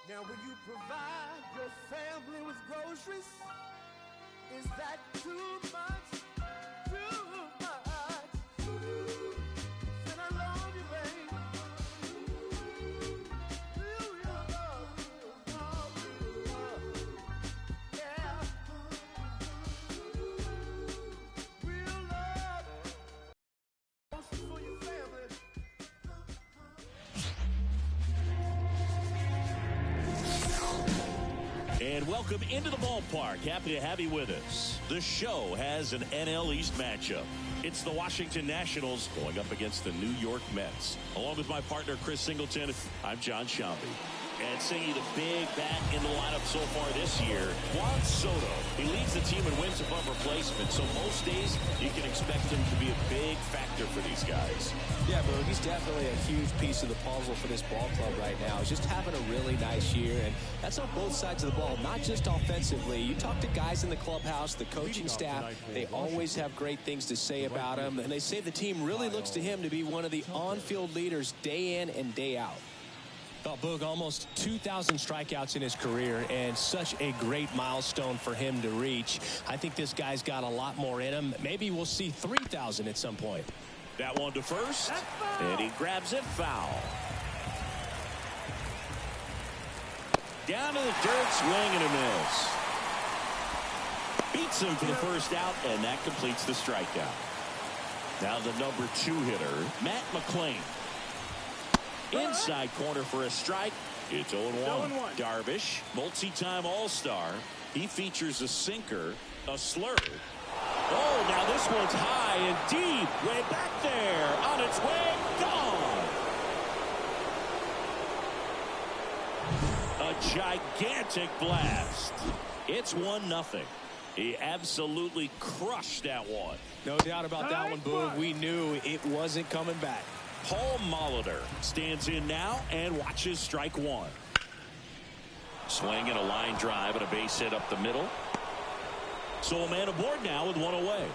Now, will you provide your family with groceries? Is that too much? Too much? Said I love you, baby. Real love. Yeah. Real love. For your family. And welcome into the ballpark. Happy to have you with us. The show has an NL East matchup. It's the Washington Nationals going up against the New York Mets. Along with my partner, Chris Singleton, I'm John Shambi. And singing the big bat in the lineup so far this year, Juan Soto. He leads the team in wins above replacement, so most days you can expect him to be a big factor for these guys. Yeah, Boog, he's definitely a huge piece of the puzzle for this ball club right now. He's just having a really nice year, and that's on both sides of the ball, not just offensively. You talk to guys in the clubhouse, the coaching staff, they always have great things to say about him, and they say the team really looks to him to be one of the on-field leaders day in and day out. Oh, Boog, almost 2,000 strikeouts in his career, and such a great milestone for him to reach. I think this guy's got a lot more in him. Maybe we'll see 3,000 at some point. That one to first, and he grabs it foul. Down to the dirt, swing and a miss. Beats him for the first out, and that completes the strikeout. Now the number 2 hitter, Matt McClain. Inside corner for a strike. It's 0-1. Darvish, multi-time All-Star. He features a sinker, a slurve. Oh, now this one's high and deep. Way back there. On its way. Gone. A gigantic blast. It's 1-0. He absolutely crushed that one. No doubt about that one, Boog. We knew it wasn't coming back. Paul Molitor stands in now and watches strike one. Swing and a line drive and a base hit up the middle. So a man aboard now with one away.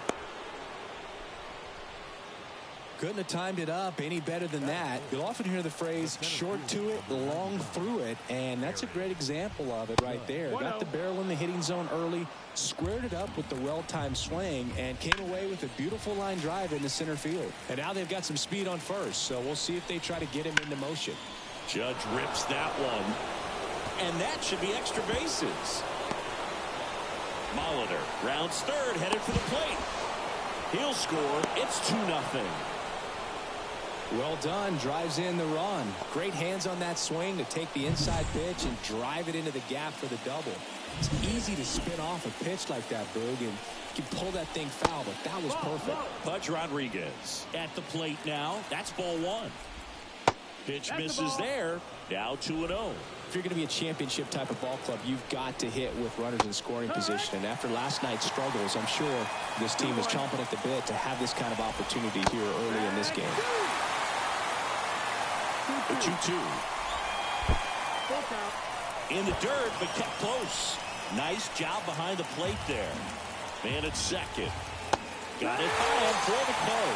Couldn't have timed it up any better than that. You'll often hear the phrase short to it, long through it, and that's a great example of it right there. Got the barrel in the hitting zone early, squared it up with the well-timed swing, and came away with a beautiful line drive into center field. And now they've got some speed on first, so we'll see if they try to get him into motion. Judge rips that one, and that should be extra bases. Molitor rounds third, headed for the plate. He'll score. It's 2-0. Well done. Drives in the run. Great hands on that swing to take the inside pitch and drive it into the gap for the double. It's easy to spin off a pitch like that, Boog, and you can pull that thing foul, but that was perfect. Pudge Rodriguez at the plate now. That's ball one. Pitch misses there. Now 2-0. If you're going to be a championship type of ball club, you've got to hit with runners in scoring position. And after last night's struggles, I'm sure this team is chomping at the bit to have this kind of opportunity here early in this game. The 2-2. In the dirt, but kept close. Nice job behind the plate there. Man at second. Got it by him for the play.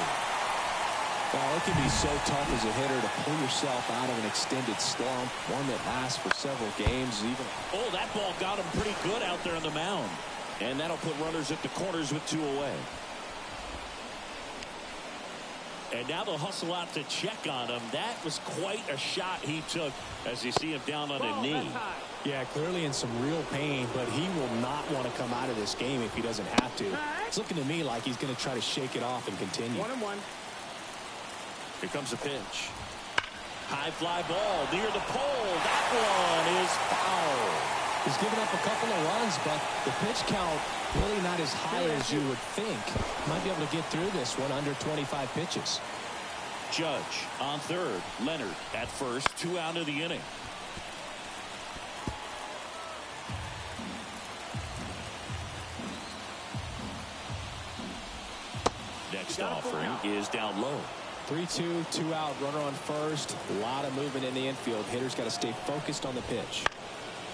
Well, it can be so tough as a hitter to pull yourself out of an extended slump, one that lasts for several games. Oh, that ball got him pretty good out there on the mound. And that'll put runners at the corners with 2 away. And now they'll hustle out to check on him. That was quite a shot he took as you see him down on a knee. Yeah, clearly in some real pain, but he will not want to come out of this game if he doesn't have to. It's looking to me like he's going to try to shake it off and continue. 1-1. Here comes the pitch. High fly ball near the pole. That one is foul. He's given up a couple of runs, but the pitch count really not as high as you would think. Might be able to get through this one under 25 pitches. Judge on third. Leonard at first. 2 out of the inning. Next offering is down low. 3-2, 2 out, runner on first. A lot of movement in the infield. Hitter's got to stay focused on the pitch.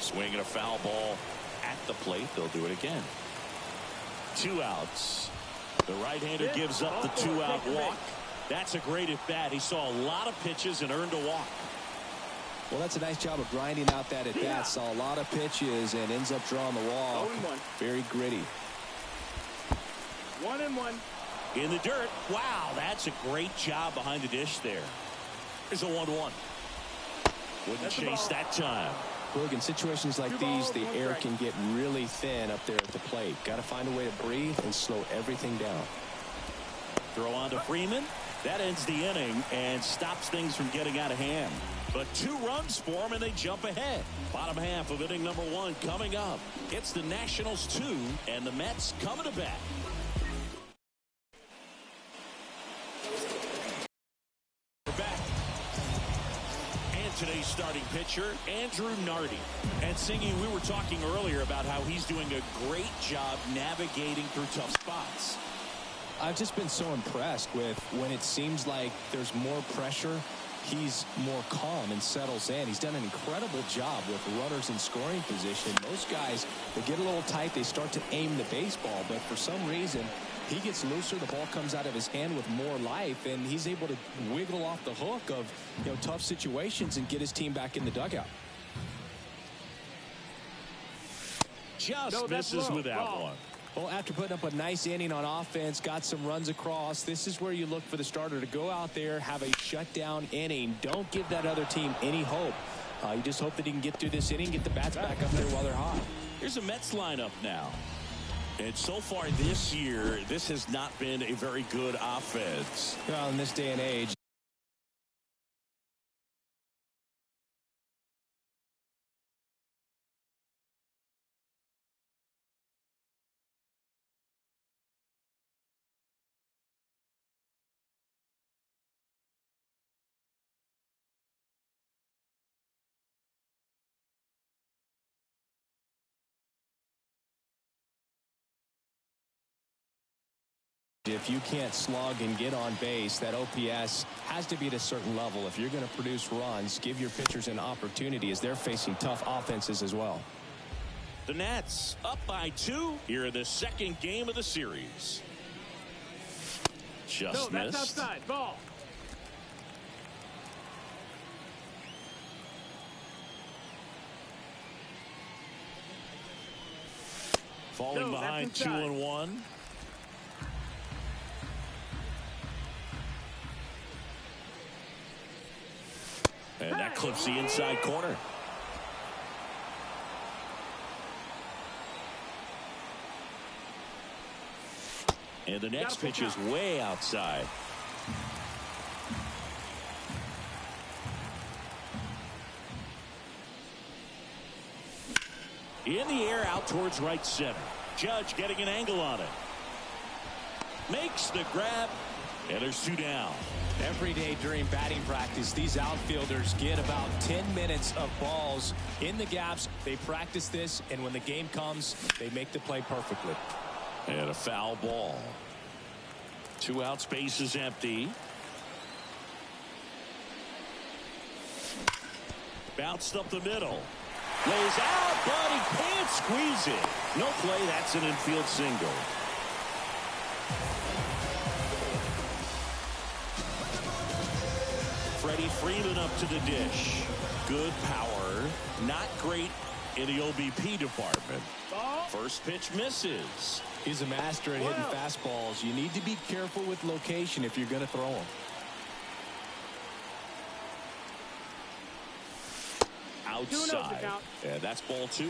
Swinging a foul ball at the plate. They'll do it again. 2 outs. The right-hander gives up the 2-out walk. That's a great at-bat. He saw a lot of pitches and earned a walk. Well, that's a nice job of grinding out that at bat. Saw a lot of pitches and ends up drawing the walk. 0-1. Very gritty. 1-1. In the dirt. Wow, that's a great job behind the dish there. There's a 1-1. Wouldn't chase that time. Look, in situations like these, the air can get really thin up there at the plate. Got to find a way to breathe and slow everything down. Throw on to Freeman. That ends the inning and stops things from getting out of hand. But 2 runs for them, and they jump ahead. Bottom half of inning number 1 coming up. It's the Nationals 2, and the Mets coming to bat. We're back. And today's starting pitcher, Andrew Nardi. And Singy, we were talking earlier about how he's doing a great job navigating through tough spots. I've just been so impressed with when it seems like there's more pressure, he's more calm and settles in. He's done an incredible job with runners in scoring position. Most guys, they get a little tight, they start to aim the baseball, but for some reason, he gets looser, the ball comes out of his hand with more life, and he's able to wiggle off the hook of tough situations and get his team back in the dugout. Just misses with that one. Well, after putting up a nice inning on offense, got some runs across, this is where you look for the starter to go out there, have a shutdown inning. Don't give that other team any hope. You just hope that he can get through this inning, get the bats back up there while they're hot. Here's a Mets lineup now. And so far this year, this has not been a very good offense. Well, in this day and age. If you can't slug and get on base, that OPS has to be at a certain level. If you're going to produce runs, give your pitchers an opportunity as they're facing tough offenses as well. The Nats up by 2 here in the second game of the series. Just No, missed. that's outside. Ball. Falling No, behind that's inside. 2-1. And that clips the inside corner. And the next pitch is way outside. In the air out towards right center. Judge getting an angle on it. Makes the grab. And there's 2 down. Every day during batting practice, these outfielders get about 10 minutes of balls in the gaps. They practice this, and when the game comes, they make the play perfectly. And a foul ball. 2 outs, base is empty. Bounced up the middle. Lays out, but he can't squeeze it. No play, that's an infield single. Freddie Freeman up to the dish. Good power. Not great in the OBP department. First pitch misses. He's a master at hitting fastballs. You need to be careful with location if you're going to throw them. Outside. Yeah, that's ball 2.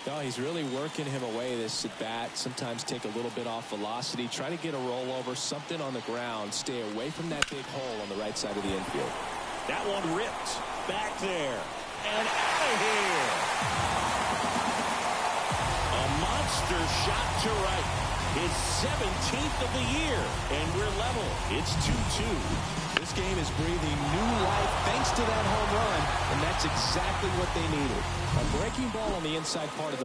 No, he's really working him away this at bat. Sometimes take a little bit off velocity. Try to get a rollover, something on the ground. Stay away from that big hole on the right side of the infield. That one ripped back there and out of here. A monster shot to right. His 17th of the year, and we're level. It's 2-2. This game is breathing new life thanks to that home run, and that's exactly what they needed. A breaking ball on the inside part of the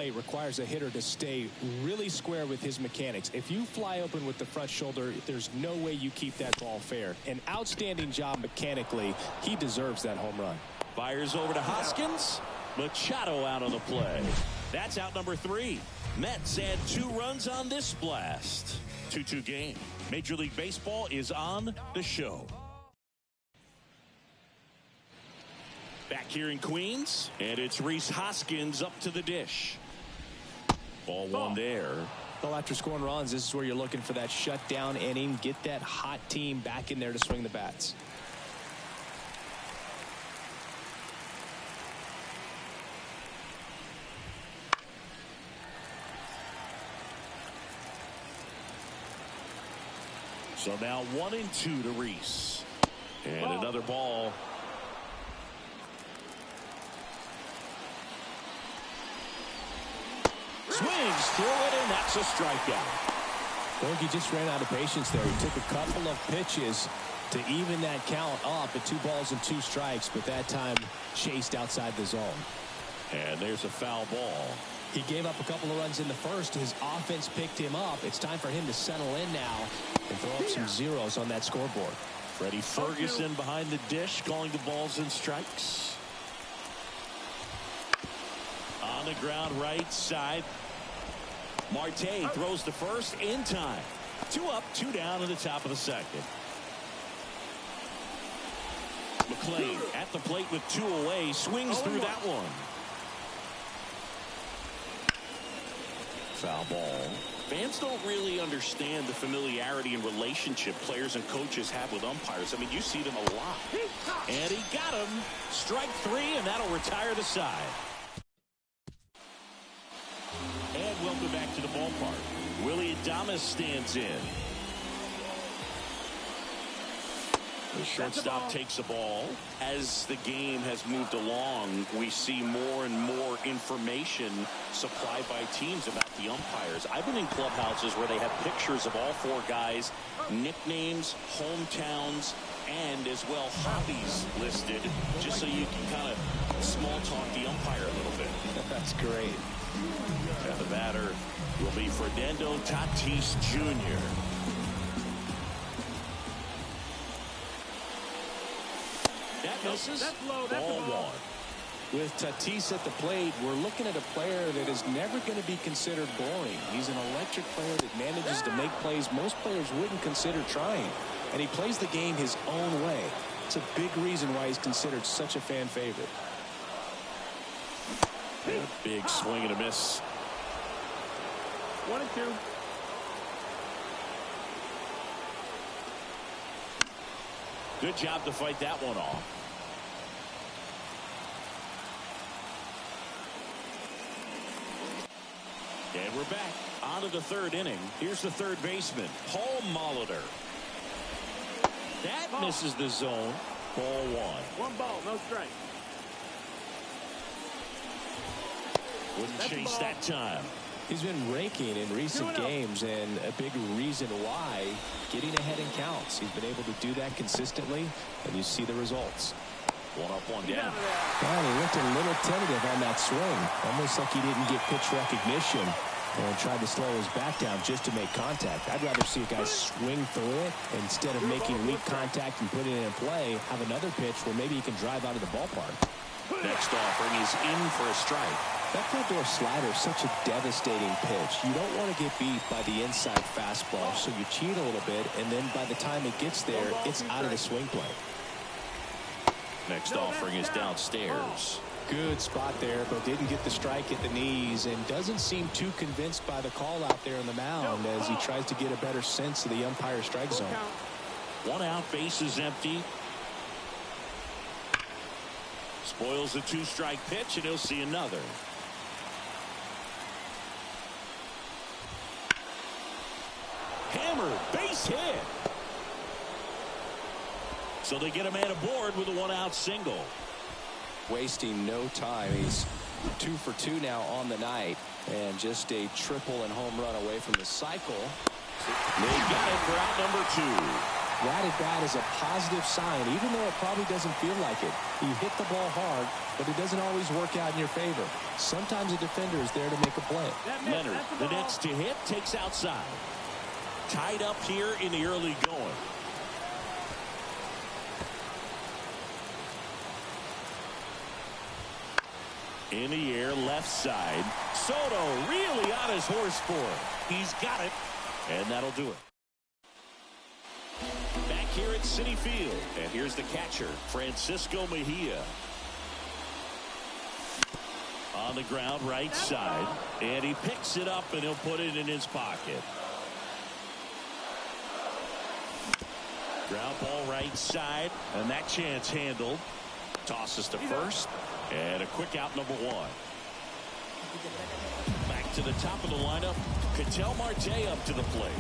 plate requires a hitter to stay really square with his mechanics. If you fly open with the front shoulder, there's no way you keep that ball fair. An outstanding job mechanically. He deserves that home run. Fires over to Hoskins. Machado out on the play. That's out number 3. Mets add 2 runs on this blast. 2-2 game. Major League Baseball is on the show. Back here in Queens, and it's Rhys Hoskins up to the dish. Ball 1 there. Well, after scoring runs, this is where you're looking for that shutdown inning. Get that hot team back in there to swing the bats. So now 1-2 to Rhys. And another ball. Swings through it, and that's a strikeout. Well, he just ran out of patience there. He took a couple of pitches to even that count up at 2 balls and 2 strikes, but that time chased outside the zone. And there's a foul ball. He gave up a couple of runs in the first. His offense picked him up. It's time for him to settle in now and throw up some zeros on that scoreboard. Freddie Ferguson behind the dish, calling the balls and strikes. On the ground right side. Marte throws to first in time. 2 up, 2 down in the top of the second. McClain at the plate with 2 away. Swings through that one. Foul ball. Fans don't really understand the familiarity and relationship players and coaches have with umpires. I mean, you see them a lot. And he got him. Strike 3, and that'll retire the side. And welcome back to the ballpark. Willie Adames stands in. The shortstop takes the ball. As the game has moved along, we see more and more information supplied by teams about the umpires. I've been in clubhouses where they have pictures of all 4 guys, nicknames, hometowns, and as well hobbies listed, just so you can kind of small talk the umpire a little bit. That's great. And the batter will be Fernando Tatis Jr. That misses. That's low. That's Ball a ball. 1. With Tatis at the plate, we're looking at a player that is never going to be considered boring. He's an electric player that manages to make plays most players wouldn't consider trying. And he plays the game his own way. It's a big reason why he's considered such a fan favorite. And a big swing and a miss. 1-2. Good job to fight that one off. And we're back on to the 3rd inning. Here's the 3rd baseman, Paul Molitor. That misses the zone. Ball 1. 1 ball, no strike. Wouldn't chase that time. He's been raking in recent games, and a big reason why, getting ahead in counts. He's been able to do that consistently, and you see the results. 1 up, 1 down. Well, he looked a little tentative on that swing, almost like he didn't get pitch recognition and tried to slow his bat down just to make contact. I'd rather see a guy swing through it instead of making weak contact and putting it in play, have another pitch where maybe he can drive out of the ballpark. Next offering is in for a strike. That front door slider is such a devastating pitch. You don't want to get beat by the inside fastball, so you cheat a little bit, and then by the time it gets there, it's out of the swing play. Next offering is downstairs. Good spot there, but didn't get the strike at the knees, and doesn't seem too convinced by the call out there on the mound as he tries to get a better sense of the umpire strike zone. 1 out, base is empty. Spoils the 2-strike pitch, and he'll see another. Hammered, base hit. So they get a man aboard with a 1-out single. Wasting no time. He's 2 for 2 now on the night, and just a triple and home run away from the cycle. They got it for out number 2. That at bat is a positive sign, even though it probably doesn't feel like it. You hit the ball hard, but it doesn't always work out in your favor. Sometimes a defender is there to make a play. Leonard, the next to hit, takes outside. Tied up here in the early going. In the air, left side. Soto really on his horse for it. He's got it, and that'll do it. Back here at Citi Field, and here's the catcher, Francisco Mejia. On the ground, right side, and he picks it up, and he'll put it in his pocket. Ground ball right side, and that chance handled. Tosses to first, and a quick out, number one. Back to the top of the lineup, Ketel Marte up to the plate.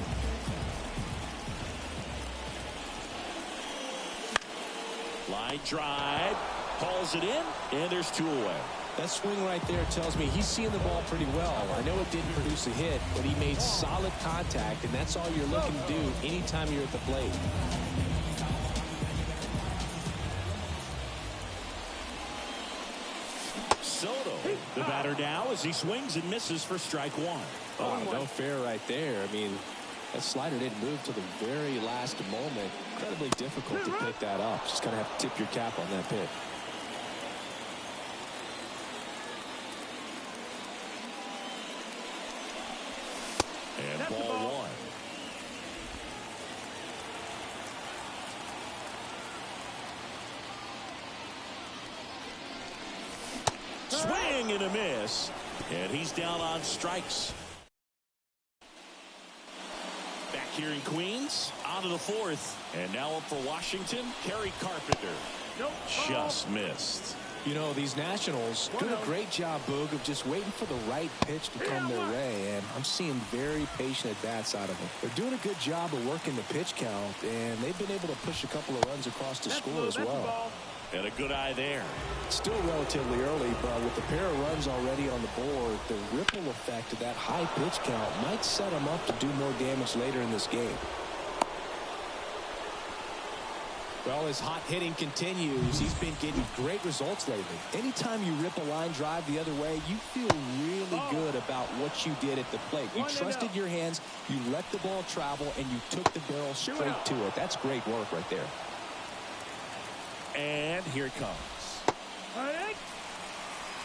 Line drive, calls it in, and there's two away. That swing right there tells me he's seeing the ball pretty well. I know it didn't produce a hit, but he made solid contact, and that's all you're looking to do anytime you're at the plate. Soto, the batter now as he swings and misses for strike one. Oh, no fair right there. I mean, that slider didn't move till the very last moment. Incredibly difficult to pick that up. Just kind of have to tip your cap on that pitch. And ball one. Swing and a miss. And he's down on strikes. Back here in Queens, on to the fourth. And now up for Washington, Kerry Carpenter. Just missed. You know, these Nationals do a great job, Boog, of just waiting for the right pitch to come their way, and I'm seeing very patient at-bats out of them. They're doing a good job of working the pitch count, and they've been able to push a couple of runs across the score as well. And a good eye there. Still relatively early, but with a pair of runs already on the board, the ripple effect of that high pitch count might set them up to do more damage later in this game. Well, his hot hitting continues. He's been getting great results lately. Anytime you rip a line drive the other way, you feel really good about what you did at the plate. You trusted your hands, you let the ball travel, and you took the barrel straight to it. That's great work right there. And here it comes.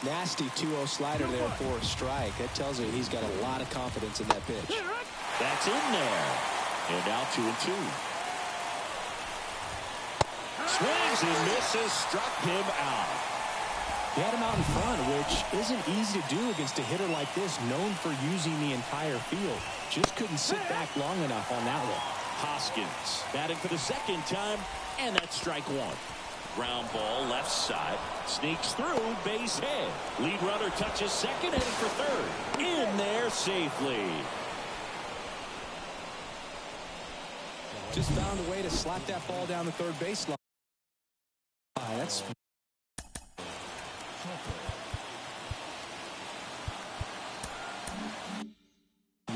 Nasty 2-0 slider there for a strike. That tells you he's got a lot of confidence in that pitch. That's in there. And now 2-2. Swings and misses, struck him out. He had him out in front, which isn't easy to do against a hitter like this, known for using the entire field. Just couldn't sit back long enough on that one. Hoskins batting for the second time, and that's strike one. Ground ball left side, sneaks through, base hit. Lead runner touches second, heading for third. In there safely. Just found a way to slap that ball down the third baseline. That's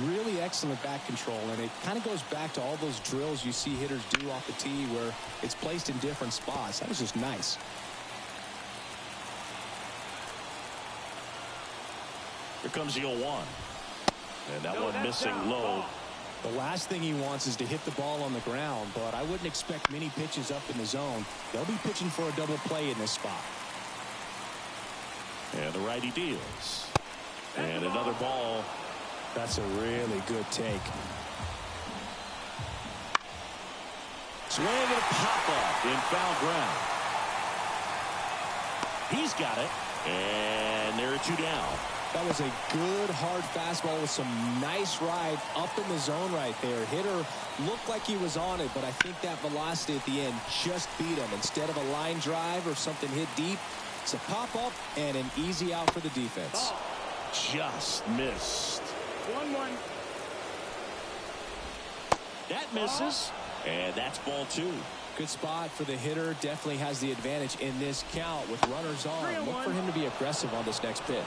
really excellent back control, and it kind of goes back to all those drills you see hitters do off the tee where it's placed in different spots. That was just nice. Here comes the 0-1. And that one missing low. The last thing he wants is to hit the ball on the ground, but I wouldn't expect many pitches up in the zone. They'll be pitching for a double play in this spot. And the righty deals. And another ball. That's a really good take. Swing and a pop-up in foul ground. He's got it. And there are two down. That was a good, hard fastball with some nice ride up in the zone right there. Hitter looked like he was on it, but I think that velocity at the end just beat him. Instead of a line drive or something hit deep, it's a pop-up and an easy out for the defense. Just missed. 1-1. That misses, and that's ball two. Good spot for the hitter. Definitely has the advantage in this count with runners on. Look for him to be aggressive on this next pitch.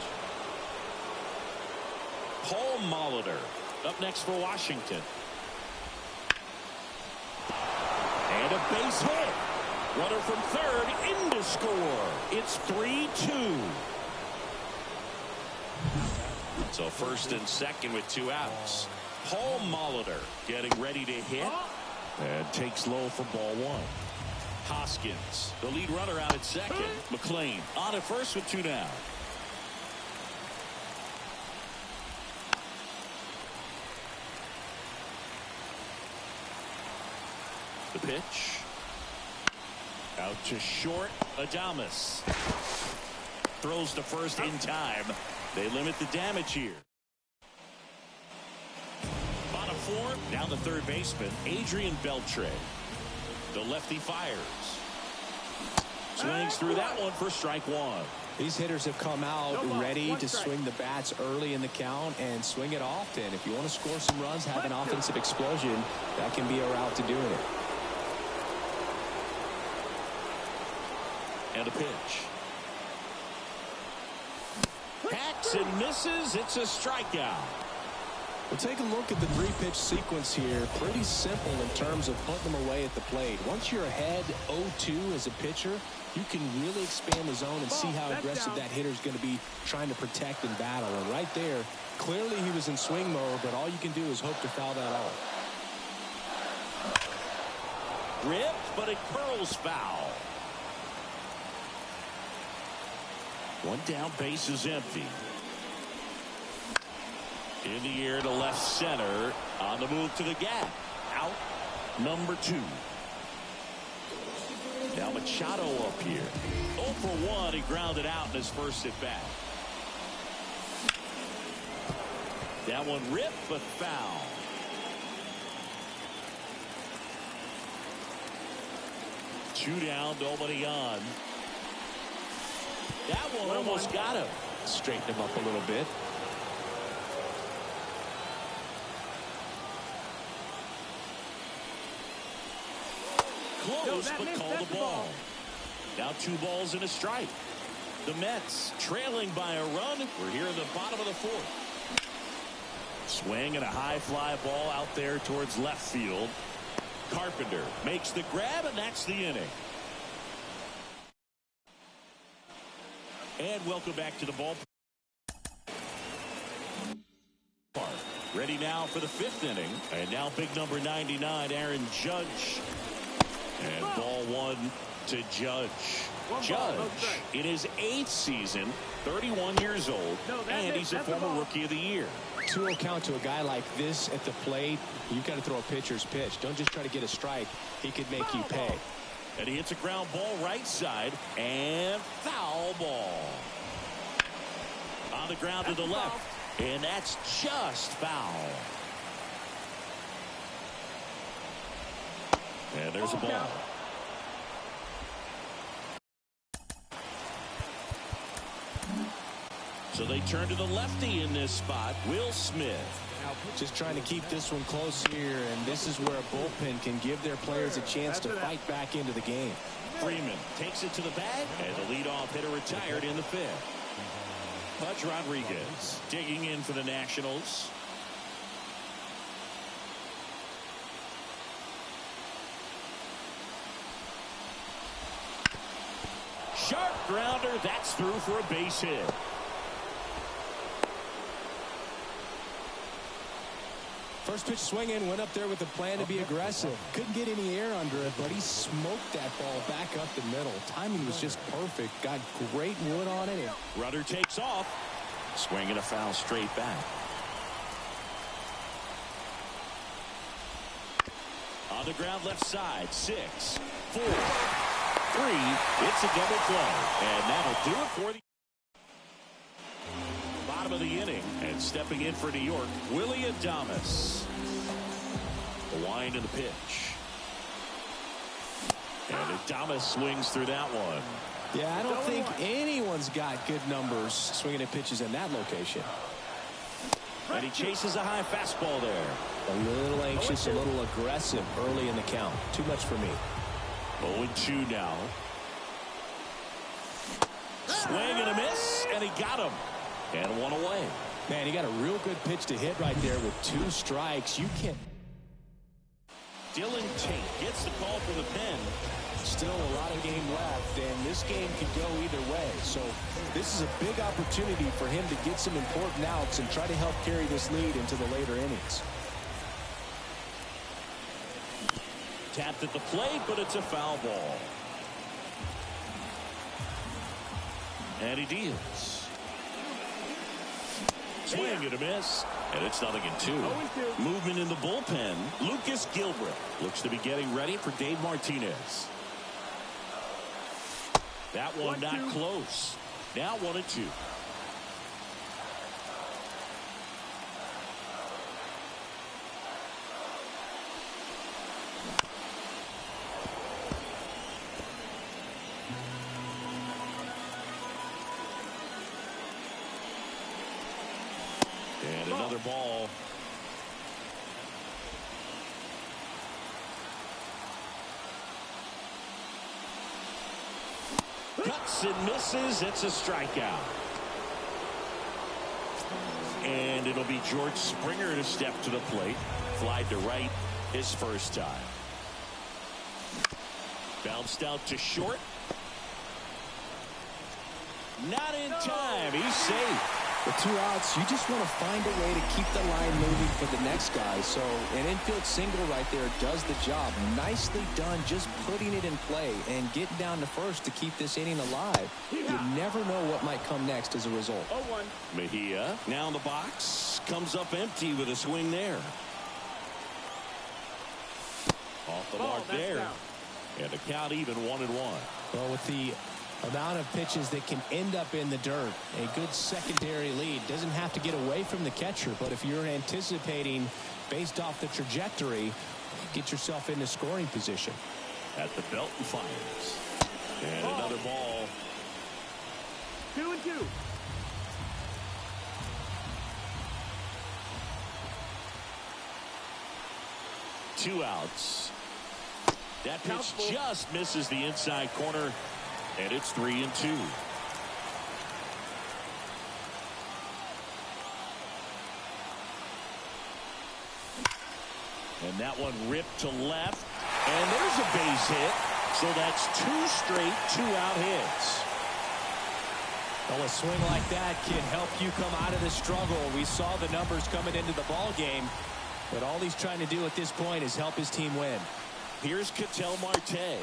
Paul Molitor up next for Washington. And a base hit. Runner from third in to score. It's 3-2. So first and second with 2 outs. Paul Molitor getting ready to hit. And takes low for ball 1. Hoskins, the lead runner, out at second. McLean on at first with 2 down. The pitch. Out to short. Adames throws to first in time. They limit the damage here. Bottom 4, down the third baseman, Adrian Beltre. The lefty fires. Swings through that one for strike 1. These hitters have come out ready to swing the bats early in the count and swing it often. If you want to score some runs, have an offensive explosion, that can be a route to doing it. And a pitch. Hacks and misses. It's a strikeout. We'll take a look at the 3-pitch sequence here. Pretty simple in terms of putting them away at the plate. Once you're ahead 0-2 as a pitcher, you can really expand the zone and see how aggressive that hitter is going to be trying to protect and battle. And right there, clearly he was in swing mode, but all you can do is hope to foul that off. Ripped, but it curls foul. 1 down, base is empty. In the air to left center. On the move to the gap. Out number 2. Now Machado up here. 0 for 1. He grounded out in his first at bat. That one ripped but foul. Two down, nobody on. That one almost got him. Straighten him up a little bit. Close, but called the ball. Now 2 balls and a strike. The Mets trailing by a run. We're here in the bottom of the 4th. Swing and a high fly ball out there towards left field. Carpenter makes the grab, and that's the inning. And welcome back to the ballpark. Ready now for the 5th inning. And now big number 99, Aaron Judge. And ball 1 to Judge. Judge in his 8th season, 31 years old, and he's a former Rookie of the Year. 2-0 count to a guy like this at the plate. You've got to throw a pitcher's pitch. Don't just try to get a strike. He could make you pay. And he hits a ground ball right side, and foul ball. On the ground to the left, and that's just foul. And there's a ball. So they turn to the lefty in this spot, Will Smith. Just trying to keep this one close here, and this is where a bullpen can give their players a chance to fight back into the game. Freeman takes it to the bag, and the leadoff hitter retired in the 5th. Pudge Rodriguez digging in for the Nationals. Sharp grounder, that's through for a base hit. First pitch swinging, went up there with a plan to be aggressive. Couldn't get any air under it, but he smoked that ball back up the middle. Timing was just perfect. Got great wood on it. Rudder takes off. Swinging a foul straight back. On the ground left side. 6, 4, 3. It's a double play. And that'll do it for the bottom of the inning. And stepping in for New York, Willie Adames. The wind of the pitch. And Adames swings through that one. Yeah, I don't think anyone's got good numbers swinging at pitches in that location. And he chases a high fastball there. A little anxious, a little aggressive early in the count. Too much for me. 0-2 now. Swing and a miss, and he got him. And 1 away. Man, he got a real good pitch to hit right there with 2 strikes. You can't. Dylan Tate gets the call from the pen. Still a lot of game left, and this game could go either way. So this is a big opportunity for him to get some important outs and try to help carry this lead into the later innings. Tapped at the plate, but it's a foul ball. And he deals. Swing and a miss. And it's 0-2. Movement in the bullpen. Lucas Gilbert looks to be getting ready for Dave Martinez. That one not close. Now 1-2. And another ball. Cuts and misses. It's a strikeout. And it'll be George Springer to step to the plate. Fly to right his first time. Bounced out to short. Not in time. He's safe. With 2 outs, you just want to find a way to keep the line moving for the next guy. So an infield single right there does the job. Nicely done, just putting it in play and getting down to first to keep this inning alive. You never know what might come next as a result. 0-1. Mejia now in the box. Comes up empty with a swing there. Off the mark there. Down. And the count even 1-1. Well, with the amount of pitches that can end up in the dirt, a good secondary lead. Doesn't have to get away from the catcher, but if you're anticipating based off the trajectory, get yourself into scoring position. At the belt and fires. And another ball. 2-2. Two outs. That pitch just misses the inside corner. And it's 3-2. And that one ripped to left. And there's a base hit. So that's 2 straight 2-out hits. Well, a swing like that can help you come out of the struggle. We saw the numbers coming into the ball game. But all he's trying to do at this point is help his team win. Here's Ketel Marte.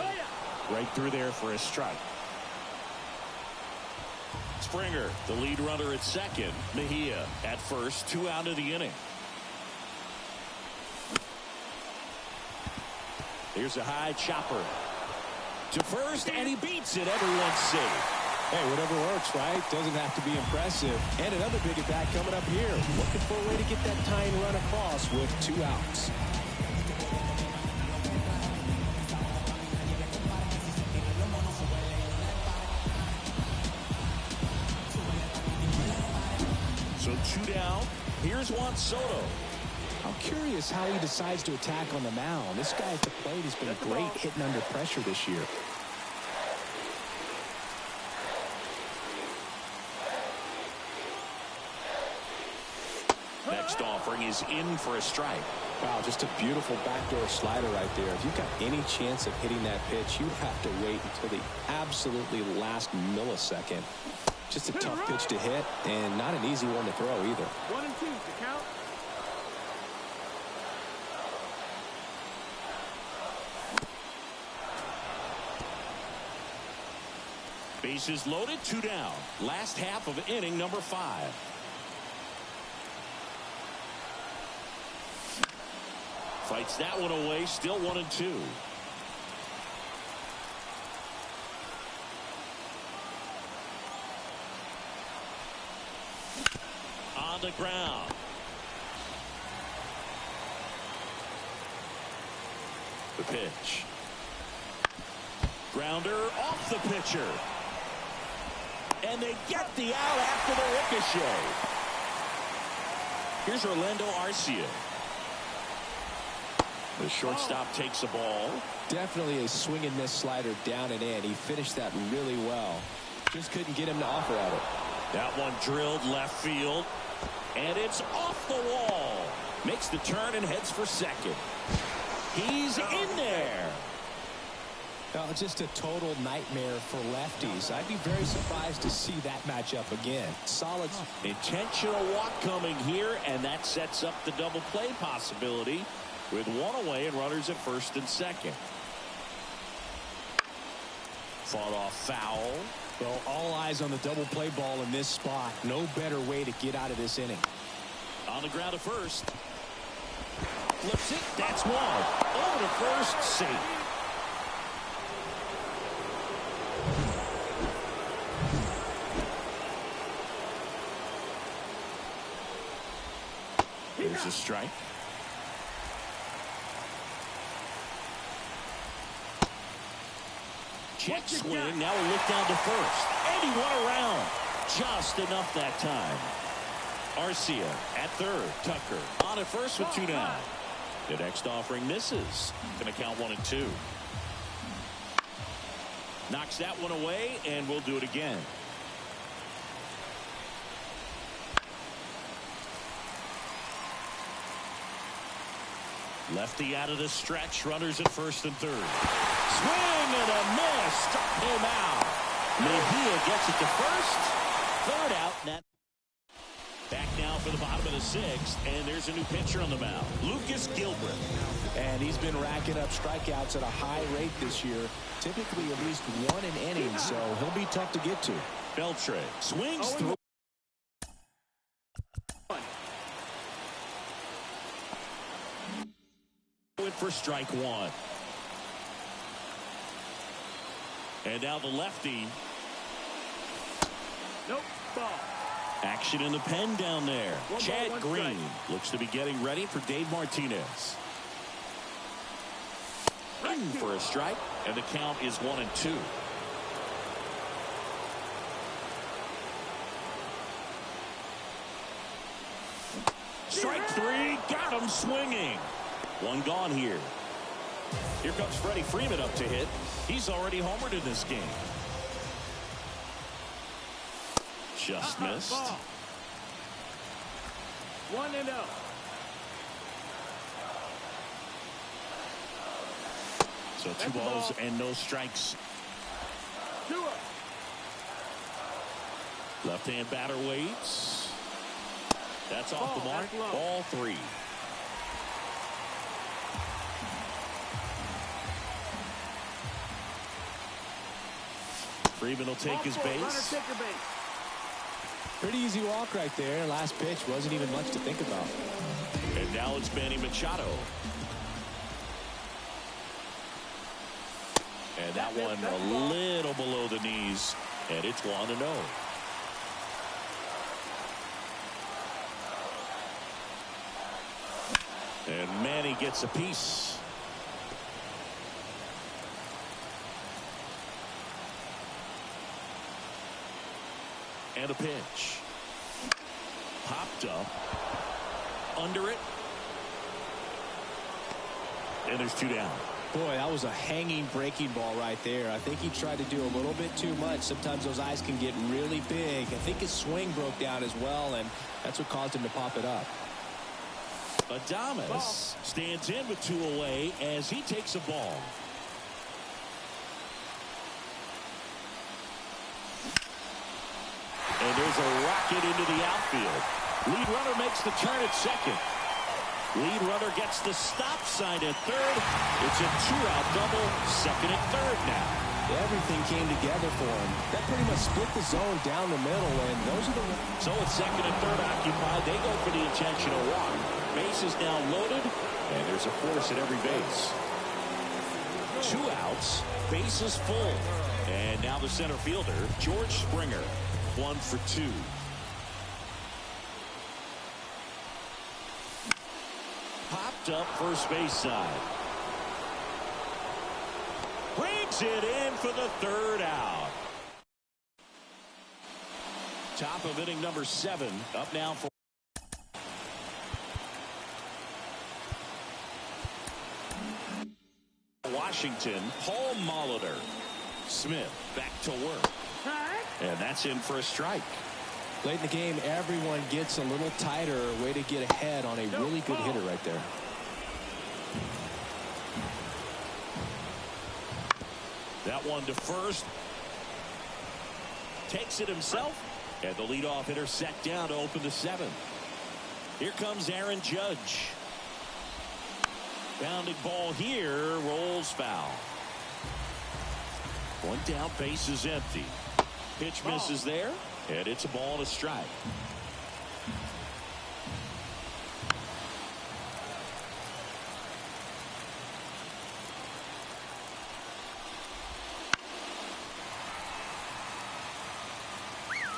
Right through there for a strike. Springer, the lead runner at second. Mejia at first, 2 out of the inning. Here's a high chopper to first, and he beats it. Everyone's safe. Hey, whatever works, right? Doesn't have to be impressive. And another big at bat coming up here. Looking for a way to get that tying run across with 2 outs. So 2 down. Here's Juan Soto. I'm curious how he decides to attack on the mound. This guy at the plate has been great hitting under pressure this year. Next offering is in for a strike. Wow, just a beautiful backdoor slider right there. If you've got any chance of hitting that pitch, you have to wait until the absolutely last millisecond. Just a tough pitch to hit, and not an easy one to throw either. 1-2 to count. Bases loaded, 2 down. Last half of inning number 5. Fights that one away, still 1-2. On the ground. The pitch. Grounder off the pitcher. And they get the out after the ricochet. Here's Orlando Arcia. The shortstop takes the ball. Definitely a swing and miss slider down and in. He finished that really well. Just couldn't get him to offer at it. That one drilled left field. And it's off the wall. Makes the turn and heads for second. He's in there. Just a total nightmare for lefties. I'd be very surprised to see that matchup again. Solid. Intentional walk coming here, and that sets up the double play possibility with one away and runners at first and second. Fought off foul. Well, all eyes on the double play ball in this spot. No better way to get out of this inning. On the ground to first. Flips it. That's one. Over to first. Safe. Here's a strike. Check swing. Now a look down to first. And he went around. Just enough that time. Arcia at third. Tucker on at first with 2 down. The next offering misses. Going to count 1 and 2. Knocks that one away, and we'll do it again. Lefty out of the stretch. Runners at first and third. Swing and a miss. Struck him out. Mejia gets it to first. Third out. Net. Back now for the bottom of the 6th. And there's a new pitcher on the mound. Lucas Gilbert. And he's been racking up strikeouts at a high rate this year. Typically at least 1 an inning. So he'll be tough to get to. Beltre swings through. For strike 1. And now the lefty. Nope. Ball. Action in the pen down there. Chad Green looks to be getting ready for Dave Martinez. In for a strike, and the count is 1 and 2. Strike 3, got him swinging. 1 gone here. Here comes Freddie Freeman up to hit. He's already homered in this game. Just missed. 1-0. So 2 balls and no strikes. 2-0. Left-hand batter waits. That's off the mark. Ball 3. Freeman will take his base. Pretty easy walk right there. Last pitch wasn't even much to think about. And now it's Manny Machado. And that one a little below the knees. And it's 1-0. And Manny gets a piece. And a pitch. Popped up. Under it. And there's 2 down. Boy, that was a hanging breaking ball right there. I think he tried to do a little bit too much. Sometimes those eyes can get really big. I think his swing broke down as well, and that's what caused him to pop it up. Adames stands in with 2 away as he takes a ball. And there's a rocket into the outfield. Lead runner makes the turn at second. Lead runner gets the stop sign at third. It's a 2-out double, second and third now. Everything came together for him. That pretty much split the zone down the middle, and those are the... So it's second and third occupied. They go for the intentional walk. Base is now loaded, and there's a force at every base. 2 outs, base is full. And now the center fielder, George Springer, 1 for 2. Popped up first base side. Brings it in for the 3rd out. Top of inning number 7. Up now for Washington. Paul Molitor. Smith back to work. And that's in for a strike. Late in the game, everyone gets a little tighter. Way to get ahead on a really good hitter right there. That one to first. Takes it himself. And the leadoff hitter set down to open the 7th. Here comes Aaron Judge. Bounding ball here. Rolls foul. One down, base is empty. Pitch misses there. And it's a ball and a strike.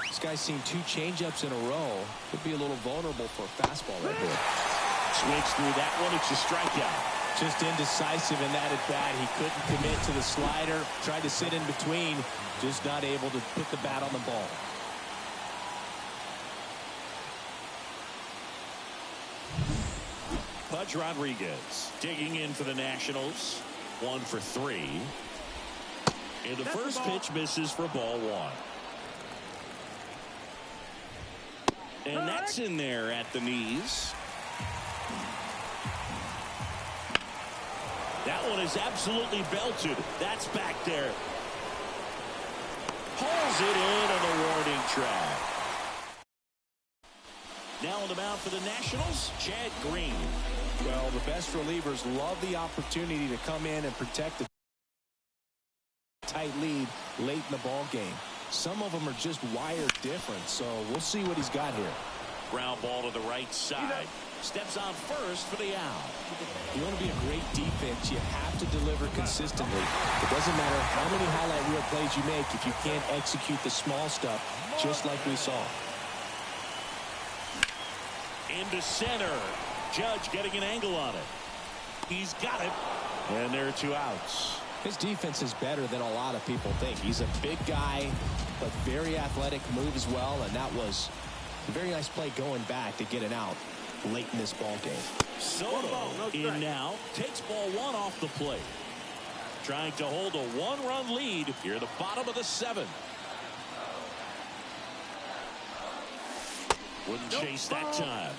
This guy's seen 2 changeups in a row. Could be a little vulnerable for a fastball right here. Swings through that one. It's a strikeout. Just indecisive in that at bat. He couldn't commit to the slider. Tried to sit in between. Just not able to put the bat on the ball. Pudge Rodriguez digging in for the Nationals. 1 for 3. And the first pitch misses for ball 1. And that's in there at the knees. That one is absolutely belted. That's back there. Pulls it in on the warning track. Now on the mound for the Nationals, Chad Green. Well, the best relievers love the opportunity to come in and protect the tight lead late in the ball game. Some of them are just wired different, so we'll see what he's got here. Ground ball to the right side. Steps on first for the out. You want to be a great defense, you have to deliver consistently. It doesn't matter how many highlight reel plays you make if you can't execute the small stuff, just like we saw. Into center. Judge getting an angle on it. He's got it. And there are 2 outs. His defense is better than a lot of people think. He's a big guy, but very athletic, moves well, and that was a very nice play going back to get it out late in this ball game. Soto in now. Takes ball 1 off the plate. Trying to hold a 1-run lead here at the bottom of the 7th. Wouldn't chase that time.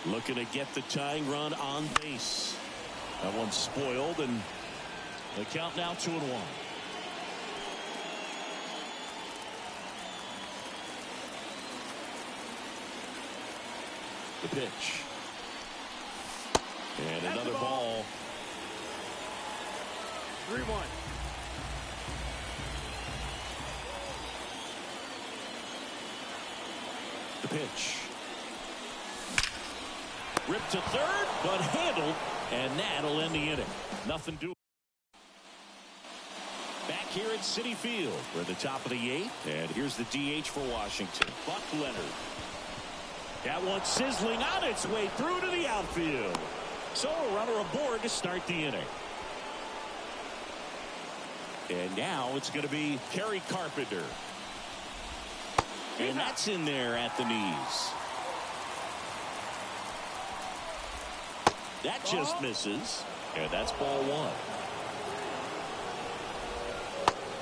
Looking to get the tying run on base. That one's spoiled, and the count now 2-1. The pitch. And another ball. 3-1. The pitch. Ripped to third, but handled, and that'll end the inning. Nothing doing. Back here at Citi Field, we're at the top of the 8th, and here's the DH for Washington, Buck Leonard. That one sizzling on its way through to the outfield. So a runner aboard to start the inning. And now it's going to be Kerry Carpenter. And that's in there at the knees. That just misses. And that's ball 1.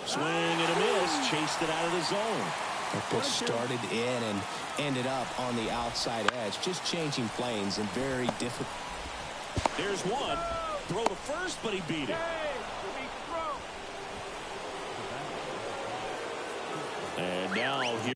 Swing and a miss. Chased it out of the zone. That pitch started in and ended up on the outside edge. Just changing planes and very difficult. There's one. Throw to first, but he beat it. And now here.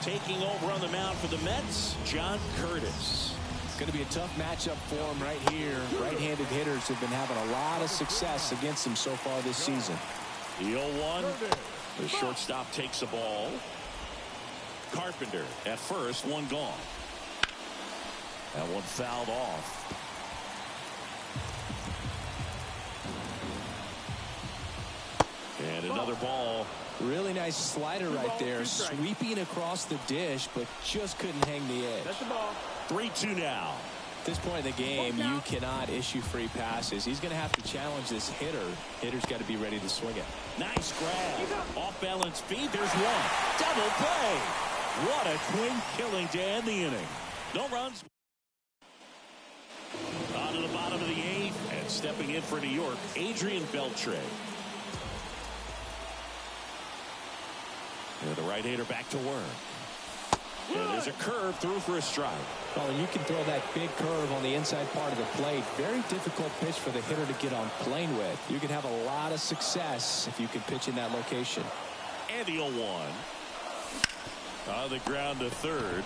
Taking over on the mound for the Mets, John Curtis. Going to be a tough matchup for him right here. Right-handed hitters have been having a lot of success against him so far this season. The 0-1. The shortstop takes a ball. Carpenter at first, one gone. That one fouled off. And another ball. Really nice slider right there, sweeping across the dish, but just couldn't hang the edge. That's the ball. 3-2 now. At this point in the game, you cannot issue free passes. He's going to have to challenge this hitter. Hitter's got to be ready to swing it. Nice grab. Off balance feed. There's one. Double play. What a clean killing to end the inning. No runs. On to the bottom of the 8th, and stepping in for New York, Adrian Beltre. And the right-hander back to work. And there's a curve through for a strike. Well, and you can throw that big curve on the inside part of the plate. Very difficult pitch for the hitter to get on plane with. You can have a lot of success if you can pitch in that location. And the 0-1. On the ground to third.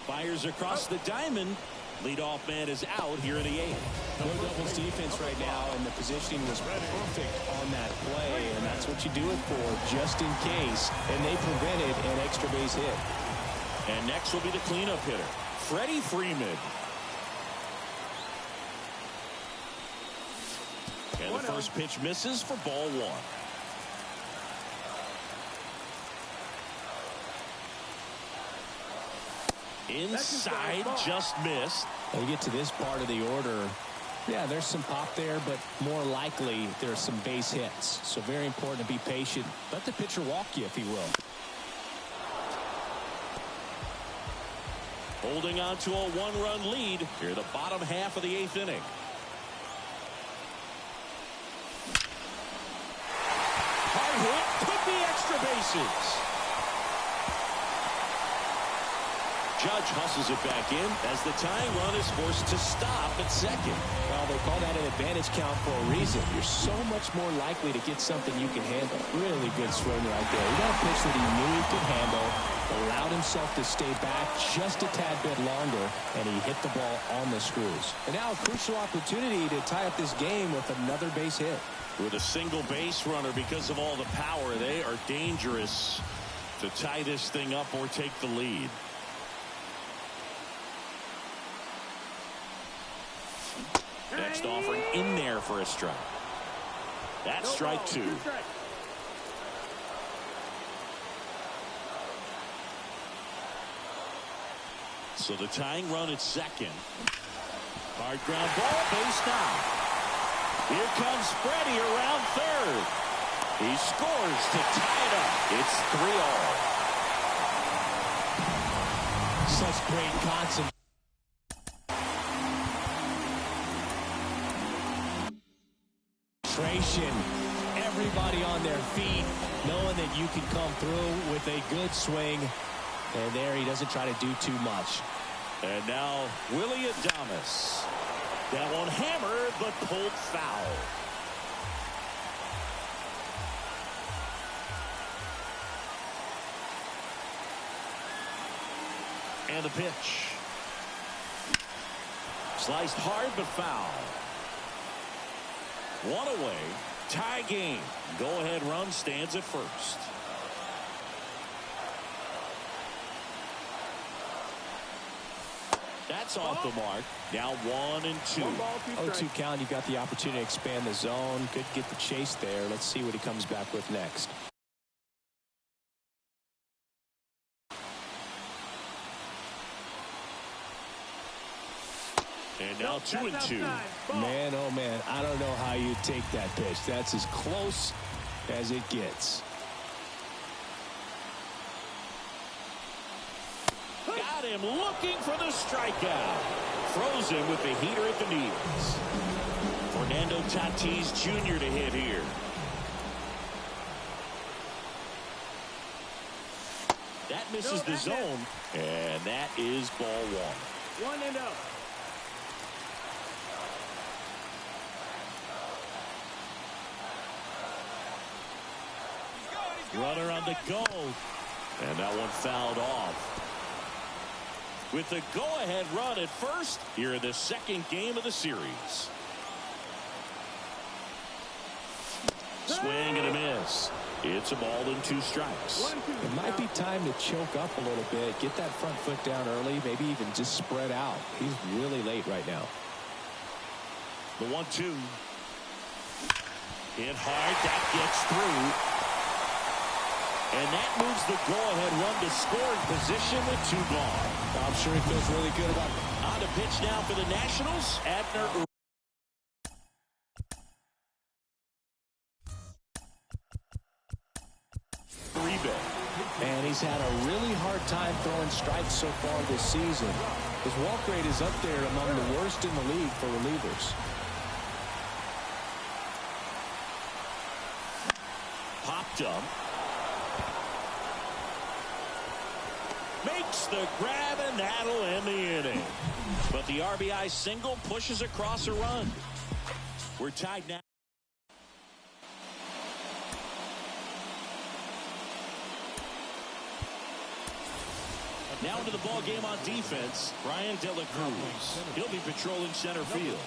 Fires across the diamond. Leadoff man is out here in the 8th. No doubles defense right now, and the positioning was perfect on that play, and that's what you do it for, just in case. And they prevented an extra base hit. And next will be the cleanup hitter, Freddie Freeman. And the first pitch misses for ball 1. Inside, just missed. When you get to this part of the order, yeah, there's some pop there, but more likely there's some base hits. So very important to be patient. Let the pitcher walk you, if he will. Holding on to a 1-run lead here in the bottom half of the 8th inning. Hard hit, could be extra bases. Judge hustles it back in as the tying run is forced to stop at second. Well, they call that an advantage count for a reason. You're so much more likely to get something you can handle. Really good swing right there. He got a pitch that he knew he could handle, allowed himself to stay back just a tad bit longer, and he hit the ball on the screws. And now a crucial opportunity to tie up this game with another base hit. With a single base runner, because of all the power, they are dangerous to tie this thing up or take the lead. Next offering in there for a strike. That's strike 2. So the tying run at second. Hard ground ball, base now. Here comes Freddie around third. He scores to tie it up. It's 3-all. Such great concentration. Everybody on their feet, knowing that you can come through with a good swing. And there he doesn't try to do too much. And now Willie Adames. That one hammered but pulled foul. And the pitch. Sliced hard but foul. 1 away. Tie game. Go-ahead run stands at first. That's off the mark. Now 1-2. 0-2 count. You've got the opportunity to expand the zone. Could get the chase there. Let's see what he comes back with next. And now 2-2. Man, oh man, I don't know how you take that pitch. That's as close as it gets. Got him looking for the strikeout. Froze him with the heater at the knees. Fernando Tatis Jr. to hit here. That misses the zone, and that is ball 1. 1-0. Runner on the go. And that one fouled off. With the go-ahead run at first here in the second game of the series. Swing and a miss. It's a ball and 2 strikes. It might be time to choke up a little bit. Get that front foot down early. Maybe even just spread out. He's really late right now. The 1-2. Hit hard. That gets through. And that moves the go-ahead run to scoring position with 2 gone. I'm sure he feels really good about it. On to pitch now for the Nationals. Abner. And he's had a really hard time throwing strikes so far this season. His walk rate is up there among the worst in the league for relievers. Popped up. Makes the grab, and that'll end the inning. But the RBI single pushes across a run. We're tied now. Now into the ball game on defense, Brian De La Cruz. He'll be patrolling center field.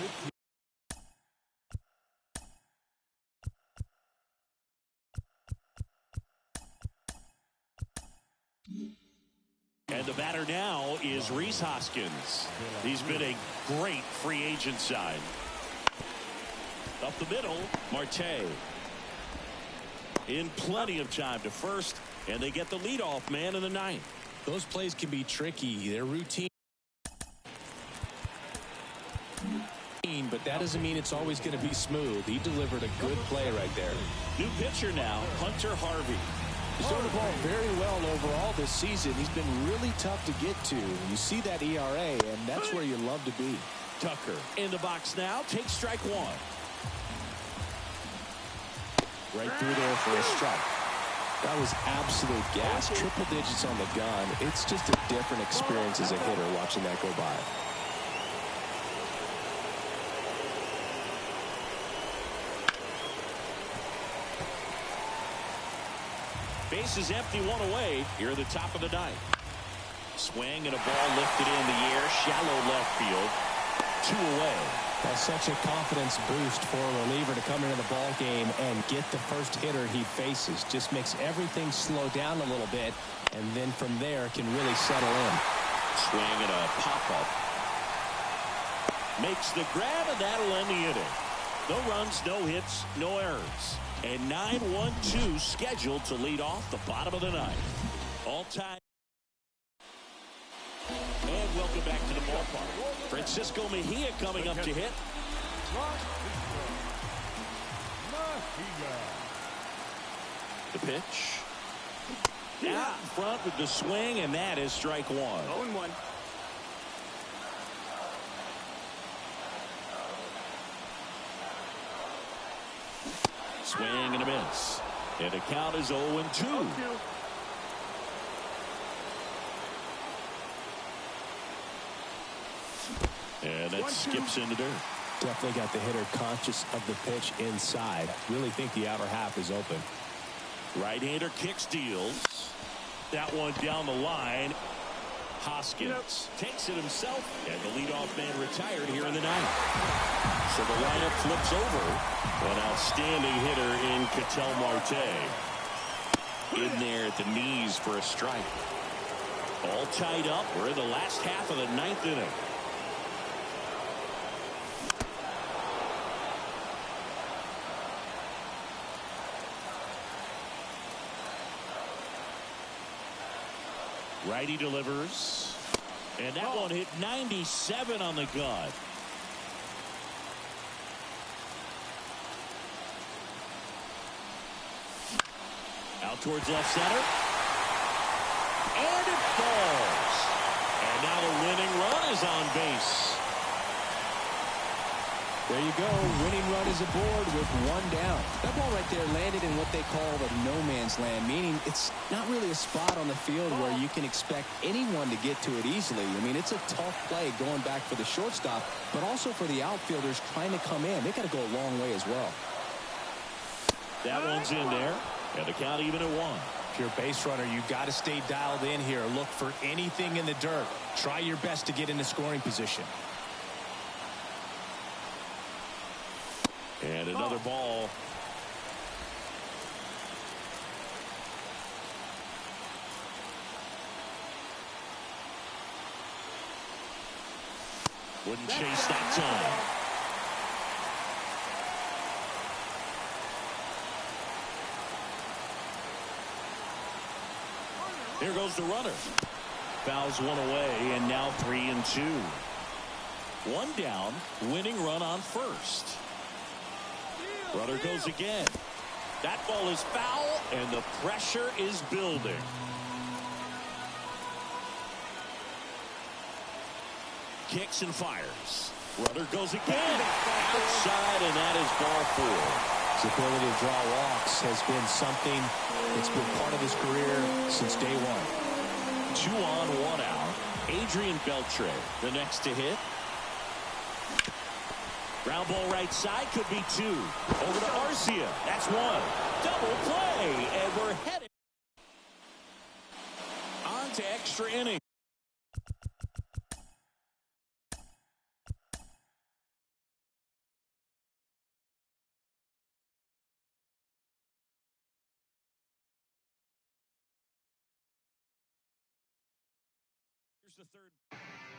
And the batter now is Rhys Hoskins. He's been a great free agent sign. Up the middle, Marte. In plenty of time to first, and they get the leadoff man in the ninth. Those plays can be tricky. They're routine. But that doesn't mean it's always going to be smooth. He delivered a good play right there. New pitcher now, Hunter Harvey. He's thrown the ball very well overall this season. He's been really tough to get to. You see that ERA, and that's where you love to be. Tucker in the box now, takes strike one. Right through there for a strike. That was absolute gas. Triple digits on the gun. It's just a different experience as a hitter watching that go by. Base is empty, one away here at the top of the ninth. Swing and a ball lifted in the air, shallow left field. 2 away. That's such a confidence boost for a reliever to come into the ball game and get the first hitter he faces. Just makes everything slow down a little bit, and then from there can really settle in. Swing and a pop-up. Makes the grab, and that'll end the inning. No runs, no hits, no errors. And 9-1-2 scheduled to lead off the bottom of the ninth. All time. And welcome back to the ballpark. Francisco Mejia coming up to hit. The pitch. Out in front with the swing, and that is strike one. 0-1. Swing and a miss. And the count is 0-2. And that skips in the dirt. Definitely got the hitter conscious of the pitch inside. Really think the outer half is open. Right-hander kicks, deals. That one down the line. Hoskins takes it himself, and the leadoff man retired here in the ninth. So the lineup flips over. An outstanding hitter in Ketel Marte. In there at the knees for a strike. All tied up. We're in the last half of the ninth inning. Righty delivers. And that one hit 97 on the gun. Out towards left center. And it falls. And now the winning run is on base. There you go. Winning run is aboard with one down. That ball right there landed in what they call the no man's land, meaning it's not really a spot on the field where you can expect anyone to get to it easily. I mean, it's a tough play going back for the shortstop, but also for the outfielders trying to come in. They got to go a long way as well. That one's in there, and the count even at 1. If you're a base runner, you've got to stay dialed in here. Look for anything in the dirt. Try your best to get into scoring position. And another ball. Wouldn't chase that time. Here goes the runner. Fouls one away, and now 3-2. One down, winning run on first. Runner goes again. That ball is foul, and the pressure is building. Kicks and fires. Runner goes again. Outside, and that is ball 4. His ability to draw walks has been something that's been part of his career since day one. 2 on, 1 out. Adrian Beltre, the next to hit. Ground ball right side, could be 2. Over to Arcia. That's 1. Double play, and we're headed on to extra inning. Here's the third.